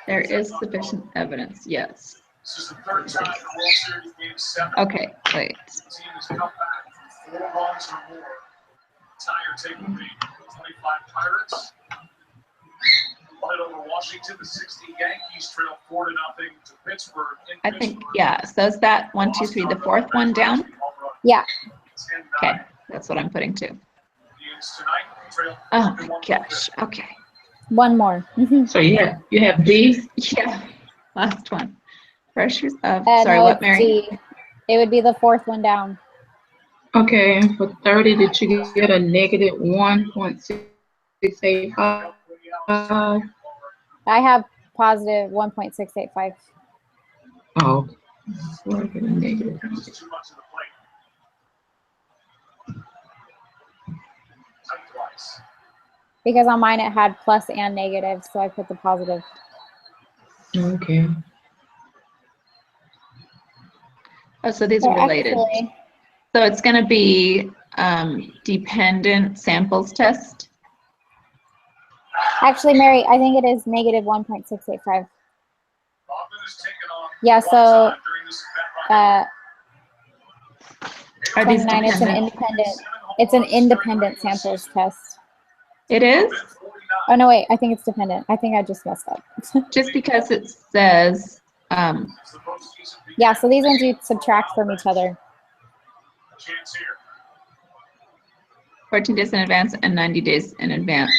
Speaker 4: There
Speaker 2: There is sufficient evidence, yes.
Speaker 4: This is the third time in the World Series Game 7.
Speaker 2: Okay, wait.
Speaker 4: The team has come back from 4 runs or more. Tie or take the lead. 25 Pirates. Won it over Washington. The 60 Yankees trail 4-0 to Pittsburgh.
Speaker 2: I think, yeah, so is that 1, 2, 3, the fourth one down?
Speaker 1: Yeah.
Speaker 2: Okay, that's what I'm putting to.
Speaker 4: Indians tonight trail
Speaker 2: Oh my
Speaker 4: 4-1
Speaker 2: gosh, okay.
Speaker 1: One more.
Speaker 3: So you have D.
Speaker 2: Yeah, last one. Pressures of,
Speaker 1: No,
Speaker 2: sorry, what,
Speaker 1: it's
Speaker 2: Mary?
Speaker 1: D. It would be the fourth one down.
Speaker 3: Okay, and for 30, did you get a negative 1.685?
Speaker 1: I have positive 1.685.
Speaker 3: Oh, so I get a negative.
Speaker 4: Too much of the plate. Tight twice.
Speaker 1: Because on mine it had plus and negative, so I put the positive.
Speaker 3: Okay.
Speaker 2: Oh, so these are related.
Speaker 1: Actually,
Speaker 2: So it's going to be dependent samples test.
Speaker 1: Mary, I think it is negative 1.685.
Speaker 4: Hoffman is taken on
Speaker 1: Yeah,
Speaker 4: one
Speaker 1: so
Speaker 4: time during this event right
Speaker 2: Are these
Speaker 1: 29, it's an
Speaker 2: dependent?
Speaker 1: independent. It's an independent samples test.
Speaker 2: It is?
Speaker 4: here. 49.
Speaker 1: Oh no, wait, I think it's dependent. I think I just messed up.
Speaker 2: Just because it says,
Speaker 4: It's the postseason
Speaker 1: Yeah, so these ones you subtract from each other.
Speaker 4: chance here.
Speaker 2: 14 days in advance and 90 days in advance.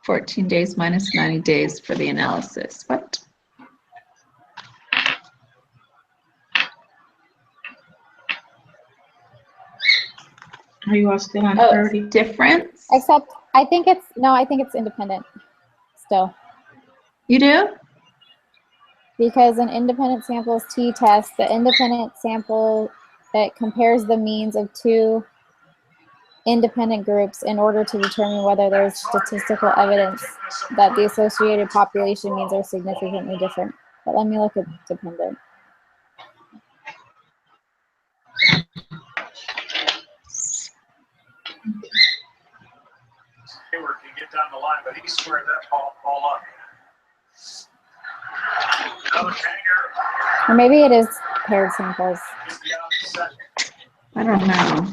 Speaker 2: -14 days minus 90 days for the analysis. What?
Speaker 3: Are you all still on
Speaker 2: Oh,
Speaker 3: 30?
Speaker 2: it's difference?
Speaker 1: Except I think it's independent still.
Speaker 2: You do?
Speaker 1: Because an independent sample is t-test. The independent sample that compares the means of two independent groups in order to determine whether there's statistical evidence that the associated population means are significantly different. But let me look at dependent.
Speaker 4: Hayward can get down the line, but he squared that ball up. Another hanger.
Speaker 1: Or maybe it is paired samples.
Speaker 4: Is beyond the second.
Speaker 2: I don't know.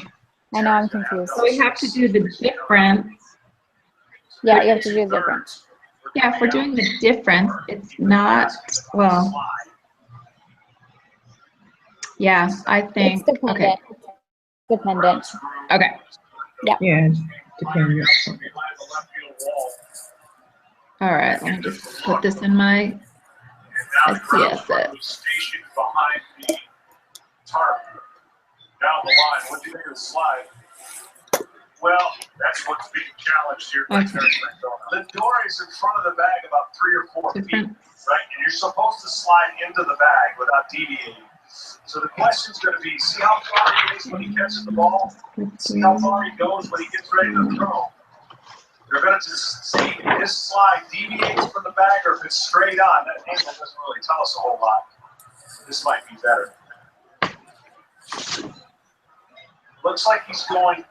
Speaker 1: I know I'm confused.
Speaker 2: So we have to do the difference.
Speaker 1: Yeah, you have to do the difference.
Speaker 2: Yeah, if we're doing the difference, it's not, well, yeah, I think,
Speaker 1: It's dependent.
Speaker 2: okay,
Speaker 1: Dependent.
Speaker 2: okay.
Speaker 3: Yeah, it's dependent.
Speaker 4: Behind the left field wall.
Speaker 2: All right, let me just put this in my
Speaker 4: And now the ground
Speaker 2: SPSS.
Speaker 4: crew is stationed behind the tarp. Down the line. What do you think of the slide? Well, that's what's being challenged here.
Speaker 2: Okay.
Speaker 4: The door is in front of the bag about 3 or 4 feet,
Speaker 2: Difference.
Speaker 4: right? And you're supposed to slide into the bag without deviating. So the question's going to be, see how far he is when he catches the ball? See how far he goes when he gets ready to throw? They're going to just see if this slide deviates from the bag or if it's straight on. That angle doesn't really tell us a whole lot. This might be better. Looks like he's going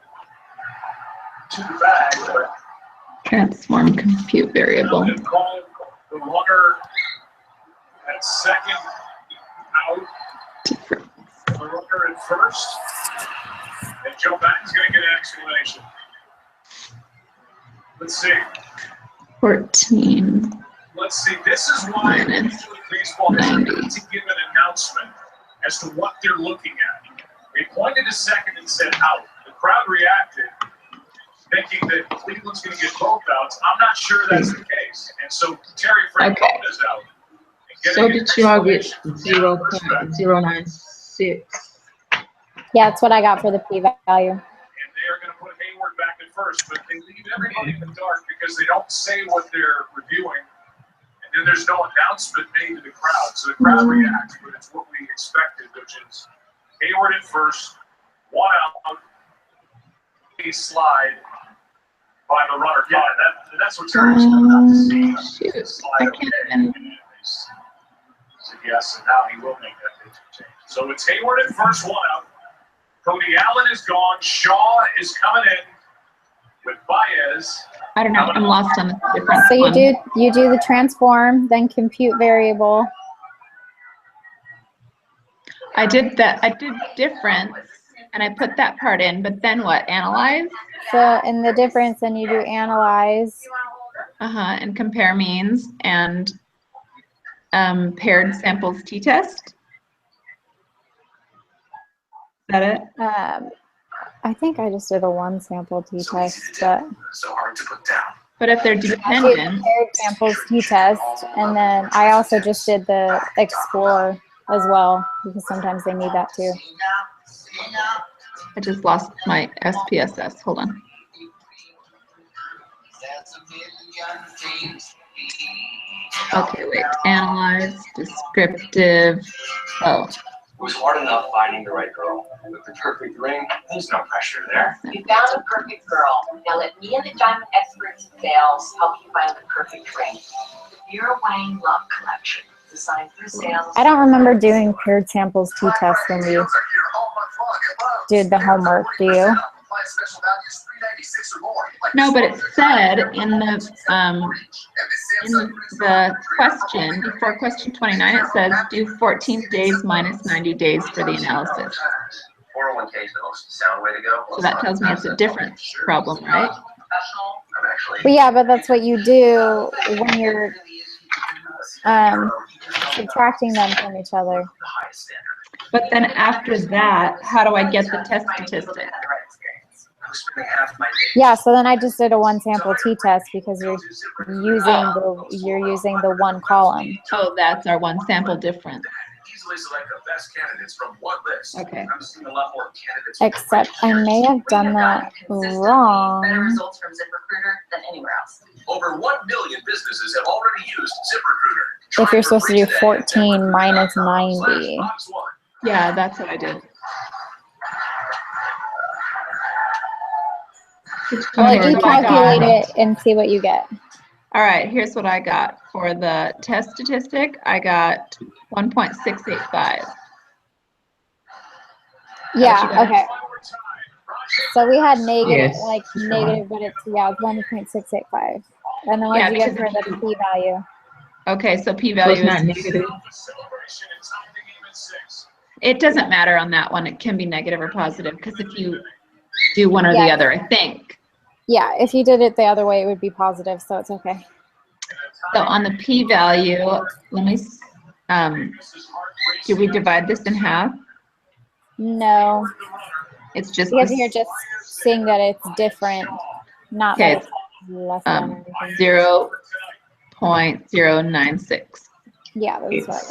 Speaker 4: to the bag, but
Speaker 2: Transform compute variable.
Speaker 4: the runner At second out, the runner at first, and Joe Madden's going to get an explanation. Let's see.
Speaker 2: 14.
Speaker 4: Let's see. This is why Major League Baseball has got to give an announcement as to what they're looking at. They pointed to second and said out. The crowd reacted, thinking that Cleveland's going to get both outs. I'm not sure that's the case. And so Terry Francona's out.
Speaker 3: So did y'all get 0.096?
Speaker 1: Yeah, that's what I got for the p-value.
Speaker 4: And they are going to put Hayward back at first, but they leave everybody in the dark because they don't say what they're reviewing. And then there's no announcement made to the crowd. So the crowd reacts, but it's what we expected, which is Hayward at first, one out, a slide by the runner. Yeah, that's what Terry's about to see.
Speaker 2: Shoot,
Speaker 4: Slide
Speaker 2: I can't even.
Speaker 4: Said yes, and now he will make that pitch change. So it's Hayward at first, one out. Cody Allen is gone. Shaw is coming in with Baez.
Speaker 2: I don't know. I'm lost on the difference.
Speaker 1: So you do the transform, then compute variable.
Speaker 2: I did that. I did difference, and I put that part in. But then what? Analyze.
Speaker 1: So in the difference, then you do analyze.
Speaker 2: And compare means and paired samples t-test. Is that it?
Speaker 1: I think I just did a one sample t-test, but
Speaker 4: So hard to put down.
Speaker 2: But if they're
Speaker 1: I did
Speaker 2: dependent,
Speaker 1: paired samples t-test, and then I also just did the explore as well, because sometimes they need that too.
Speaker 2: I just lost my SPSS. Hold on. Okay, wait. Analyze, descriptive. Oh,
Speaker 6: It was hard enough finding the right girl. With the perfect ring, there's no pressure there.
Speaker 7: You found a perfect girl. Now let me and the diamond experts in sales help you find the perfect ring. The Vera Wang Love Collection, designed for sales.
Speaker 1: I don't remember doing paired samples t-test when we did the homework, do you?
Speaker 2: no, but it said in the question, before question 29, it says do 14 days minus 90 days for the analysis.
Speaker 6: 401k is the most sound way to go.
Speaker 2: So that tells me it's a different problem, right?
Speaker 1: But yeah, but that's what you do when you're subtracting them from each other.
Speaker 2: But then after that, how do I get the test statistic?
Speaker 1: Yeah, so then I just did a one sample t-test because you're using the one column.
Speaker 2: Oh, that's our one sample difference.
Speaker 6: Easily select the best candidates from one list.
Speaker 2: Okay.
Speaker 6: I'm seeing a lot more candidates.
Speaker 1: Except I may have done that
Speaker 7: Better
Speaker 1: wrong.
Speaker 7: results from ZipRecruiter than anywhere else.
Speaker 6: Over 1 million businesses have already used ZipRecruiter.
Speaker 1: If you're supposed to do 14 minus 90.
Speaker 2: Yeah, that's what I did.
Speaker 1: I'll let
Speaker 2: Okay,
Speaker 1: you
Speaker 2: so I got-
Speaker 1: calculate it and see what you get.
Speaker 2: All right, here's what I got. For the test statistic, I got 1.685.
Speaker 1: Yeah, okay. So we had negative,
Speaker 3: Yes.
Speaker 1: like negative, but it's, yeah, 1.685. And then what
Speaker 2: Yeah,
Speaker 1: did you get
Speaker 2: because
Speaker 1: for the p-value?
Speaker 2: Okay, so
Speaker 3: So
Speaker 2: p-value
Speaker 3: it's not
Speaker 2: is,
Speaker 3: negative.
Speaker 2: it doesn't matter on that one. It can be negative or positive because if you do one or the
Speaker 1: Yeah.
Speaker 2: other, I think.
Speaker 1: Yeah, if you did it the other way, it would be positive, so it's okay.
Speaker 2: So on the p-value, let me, do we divide this in half?
Speaker 1: No,
Speaker 2: It's just,
Speaker 1: because you're just seeing that it's different, not that
Speaker 2: Okay.
Speaker 1: it's less than or anything.
Speaker 2: 0.096.
Speaker 1: Yeah, that's what I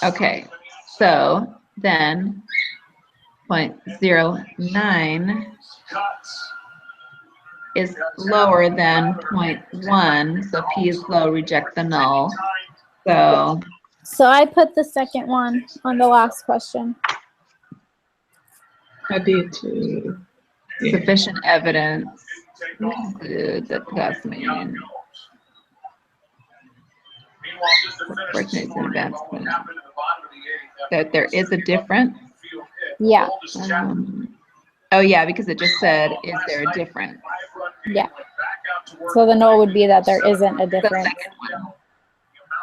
Speaker 1: got.
Speaker 2: Okay, so then 0.09 is lower than 0.1, so P is low, reject the null. So,
Speaker 1: So I put the second one on the last question.
Speaker 3: I did too. Yeah.
Speaker 2: sufficient evidence conclude that class mean that there is a difference.
Speaker 1: Yeah,
Speaker 2: Oh yeah, because it just said, is there a difference?
Speaker 1: yeah. So the null would be that there isn't a
Speaker 2: The
Speaker 1: difference.
Speaker 2: second one.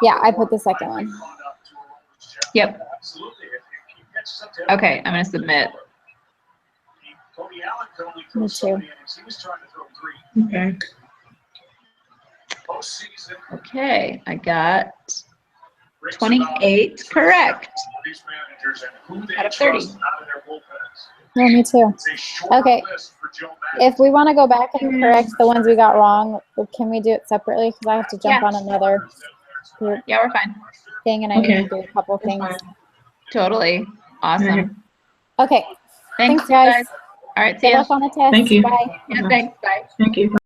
Speaker 1: Yeah, I put the second one.
Speaker 2: Yep. Okay, I'm gonna submit.
Speaker 1: Me too.
Speaker 3: Okay.
Speaker 2: Okay, I got 28 correct out of 30.
Speaker 1: Yeah, me too. Okay. If we want to go back and correct the ones we got wrong, can we do it separately? Because I have to jump
Speaker 2: Yeah.
Speaker 1: on another group
Speaker 2: Yeah, we're fine.
Speaker 1: thing and I need
Speaker 3: Okay.
Speaker 1: to do a couple
Speaker 3: That's
Speaker 1: things.
Speaker 3: fine.
Speaker 2: Totally. Awesome.
Speaker 1: Okay.
Speaker 2: Thanks,
Speaker 1: Thanks, guys.
Speaker 2: All right, see
Speaker 1: Good
Speaker 2: ya.
Speaker 1: luck on the test.
Speaker 3: Thank you.
Speaker 1: Bye.
Speaker 2: Yeah, thanks. Bye.
Speaker 3: Thank you.